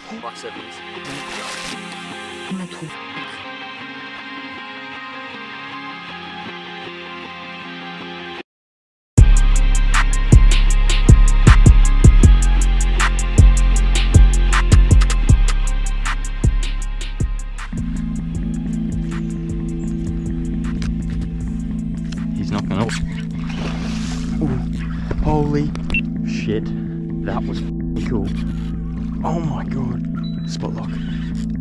High 70s. On a trop. He's not gonna. Ooh, holy shit, that was cool. Oh my god, spot lock.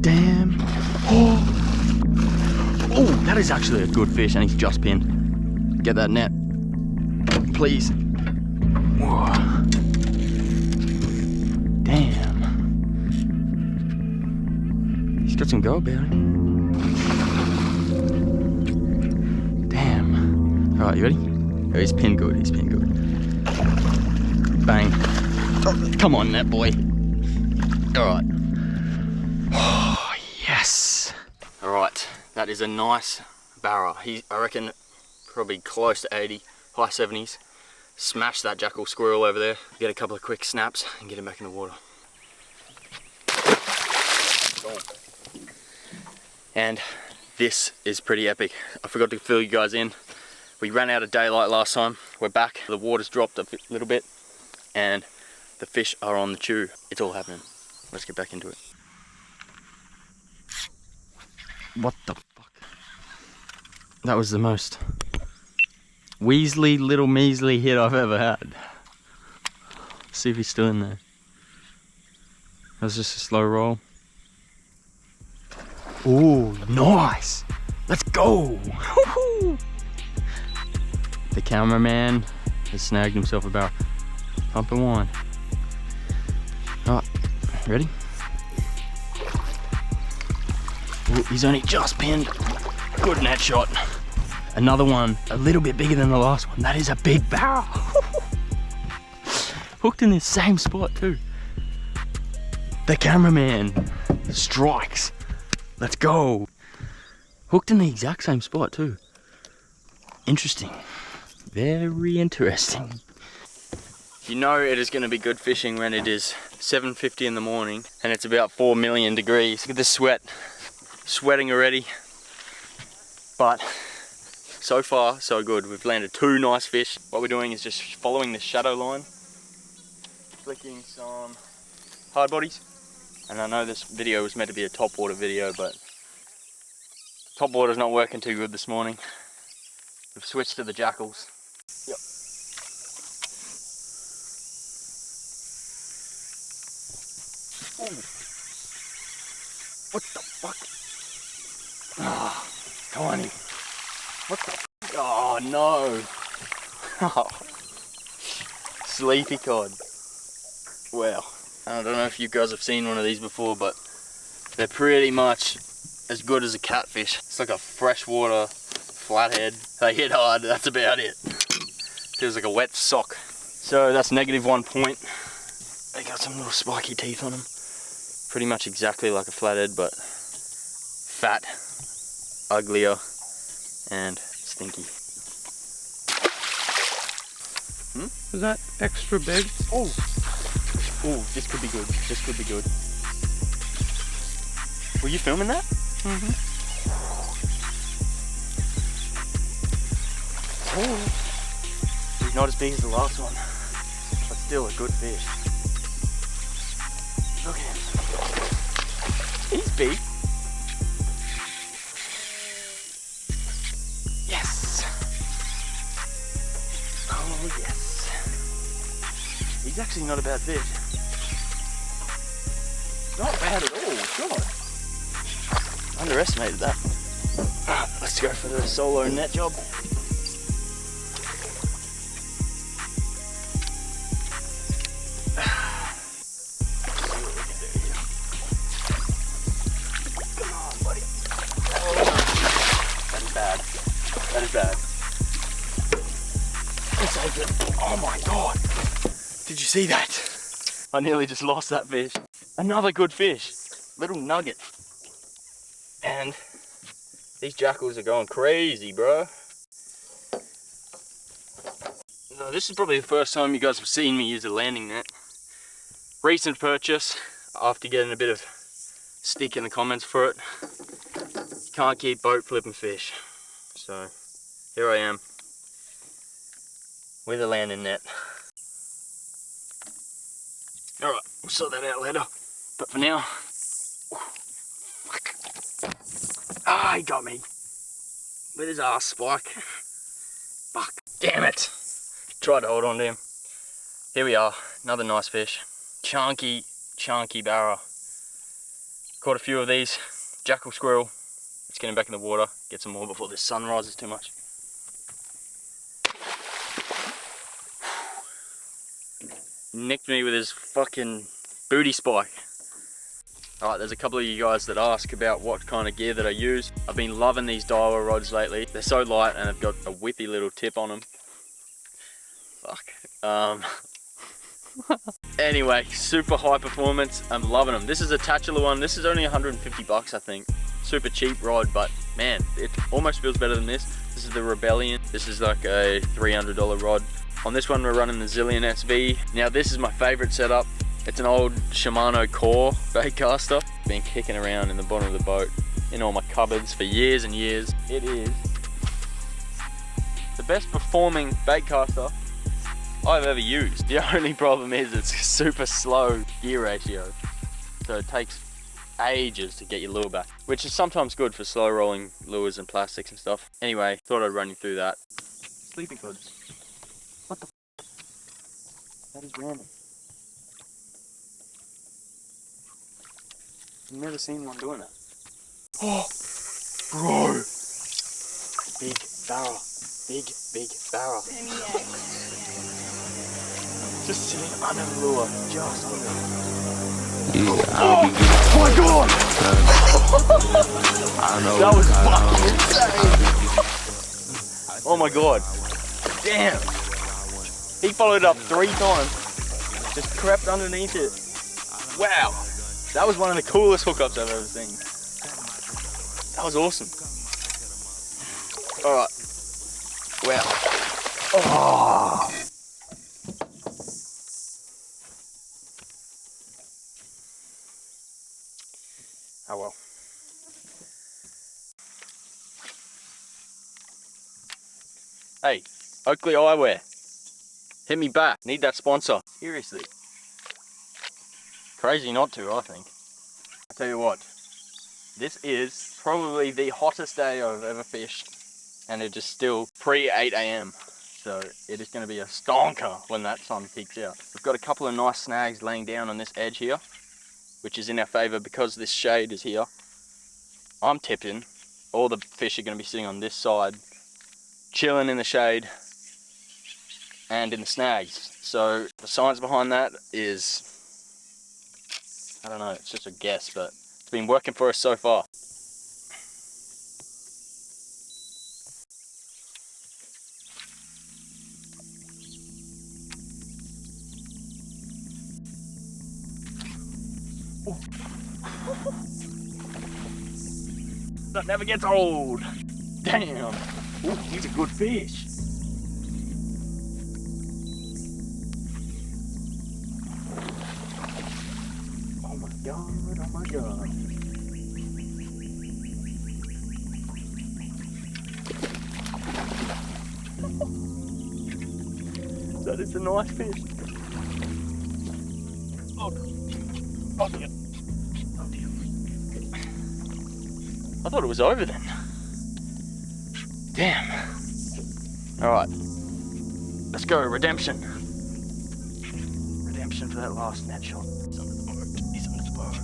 Damn. Oh, that is actually a good fish, and he's just pinned. Get that net, please. Whoa. Damn. He's got some go about him. Damn. Alright, you ready? Oh, he's pinned good, he's pinned good. Bang. Oh, come on, net boy. Alright. Oh, yes. Alright, that is a nice barra. I reckon probably close to 80, high 70s. Smash that jackal squirrel over there. Get a couple of quick snaps and get him back in the water. And this is pretty epic. I forgot to fill you guys in. We ran out of daylight last time. We're back. The water's dropped a little bit and the fish are on the chew. It's all happening. Let's get back into it. What the fuck? That was the most little measly hit I've ever had. See if he's still in there. That was just a slow roll. Ooh, nice! Let's go! The cameraman has snagged himself a barrel. Pumping wine. Alright, ready? Ooh, he's only just pinned. Good net shot. Another one, a little bit bigger than the last one. That is a big barrel. Hooked in the same spot too. The cameraman strikes. Let's go. Hooked in the exact same spot too. Interesting. Very interesting. You know it is going to be good fishing when it is 7:50 in the morning and it's about 4 million degrees. Look at the sweat. Sweating already. But so far so good. We've landed 2 nice fish. What we're doing is just following the shadow line. Flicking some hard bodies. And I know this video was meant to be a top water video, but top water's not working too good this morning. We've switched to the jackals. Yep. Ooh. What the fuck? Ah, tiny. What the fuck? Oh no. Sleepy cod. Wow. I don't know if you guys have seen one of these before, but they're pretty much as good as a catfish. It's like a freshwater flathead. They hit hard, that's about it. Feels like a wet sock. So that's -1 point. They got some little spiky teeth on them. Pretty much exactly like a flathead, but fat, uglier, and stinky. Was that extra big? Oh! Oh, this could be good. This could be good. Were you filming that? Mm-hmm. Oh. He's not as big as the last one, but still a good fish. Look at him. He's big. Yes. Oh yes. He's actually not a bad fish. Not bad at all, God. Underestimated that. Let's go for the solo net job. Come on, buddy. Oh, that is bad. That is bad. Let's take it. Oh my God. Did you see that? I nearly just lost that fish. Another good fish. Little nugget. And these jackals are going crazy, bro. Now, this is probably the first time you guys have seen me use a landing net. Recent purchase. after getting a bit of stick in the comments for it. You can't keep boat flipping fish. So here I am with a landing net. Alright, we'll sort that out later. But for now, fuck. Ah, he got me with his ass spike. Fuck, damn it. Tried to hold on to him. Here we are, another nice fish. Chunky barra. Caught a few of these. Jackal squirrel. Let's get him back in the water, get some more before this sun rises too much. Nicked me with his fucking booty spike. Alright, there's a couple of you guys that ask about what kind of gear that I use. I've been loving these Daiwa rods lately. They're so light and they've got a whippy little tip on them. Fuck. Anyway, super high performance. I'm loving them. This is a Tatula one. This is only 150 bucks, I think. Super cheap rod, but man, it almost feels better than this. This is the Rebellion. This is like a $300 rod. On this one, we're running the Zillion SV. Now, this is my favorite setup. It's an old Shimano Core baitcaster. Been kicking around in the bottom of the boat in all my cupboards for years and years. It is the best performing baitcaster I've ever used. The only problem is it's super slow gear ratio. So it takes ages to get your lure back, which is sometimes good for slow rolling lures and plastics and stuff. Anyway, thought I'd run you through that. Sleeping goods. What the f? That is random. I've never seen one doing that. Oh, bro! Big barra. Big barra. Just sitting under the lure. Just under. Oh my god! That was fucking insane! Oh my god. Damn! He followed up 3 times. Just crept underneath it. Wow! That was one of the coolest hookups I've ever seen. That was awesome. Alright. Wow. Oh. Oh well. Hey, Oakley Eyewear. Hit me back. Need that sponsor. Seriously. Crazy not to, I think. I tell you what. This is probably the hottest day I've ever fished. And it is still pre-8 AM. So it is going to be a stonker when that sun peaks out. We've got a couple of nice snags laying down on this edge here, which is in our favour because this shade is here. I'm tipping all the fish are going to be sitting on this side, chilling in the shade and in the snags. So the science behind that is, I don't know, it's just a guess, but it's been working for us so far. That never gets old. Damn. Ooh, he's a good fish. Oh my god, oh my god. That is a nice fish. Oh, oh dear. Oh dear. I thought it was over then. Damn. Alright. Let's go, redemption. Redemption for that last net shot. He's under the boat. He's under the boat.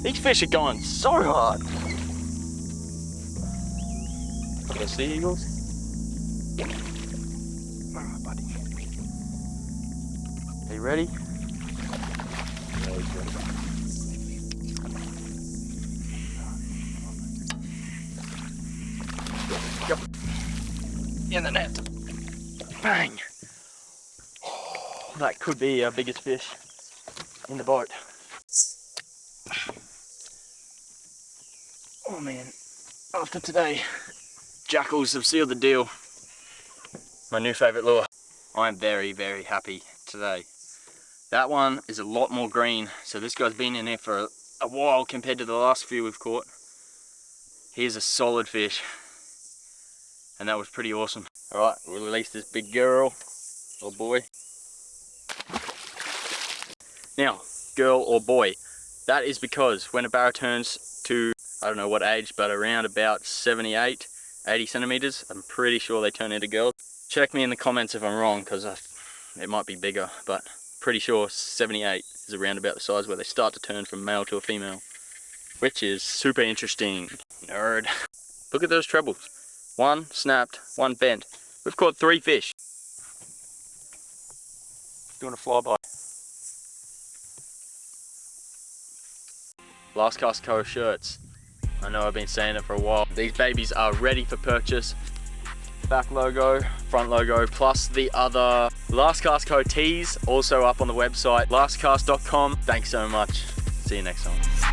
These fish are going so hard. Got those sea eagles? Alright, buddy. Are you ready? Yeah, he's ready. In the net. Bang! Oh, that could be our biggest fish in the boat. Oh man, after today, jackals have sealed the deal. My new favourite lure. I am very, very happy today That one is a lot more green, so this guy's been in there for a while compared to the last few we've caught. Here's a solid fish, and that was pretty awesome. Alright, we'll release this big girl, or boy. Now, girl or boy, that is because when a barra turns to, I don't know what age, but around about 78, 80 centimeters, I'm pretty sure they turn into girls. Check me in the comments if I'm wrong, because it might be bigger, but pretty sure 78 is around about the size where they start to turn from male to a female, which is super interesting. Nerd. Look at those trebles. One snapped, one bent. We've caught 3 fish. Doing a flyby. Last Cast Co shirts. I know I've been saying it for a while. These babies are ready for purchase. Back logo, front logo, plus the other Last Cast Co tees, also up on the website, lastcast.com. Thanks so much. See you next time.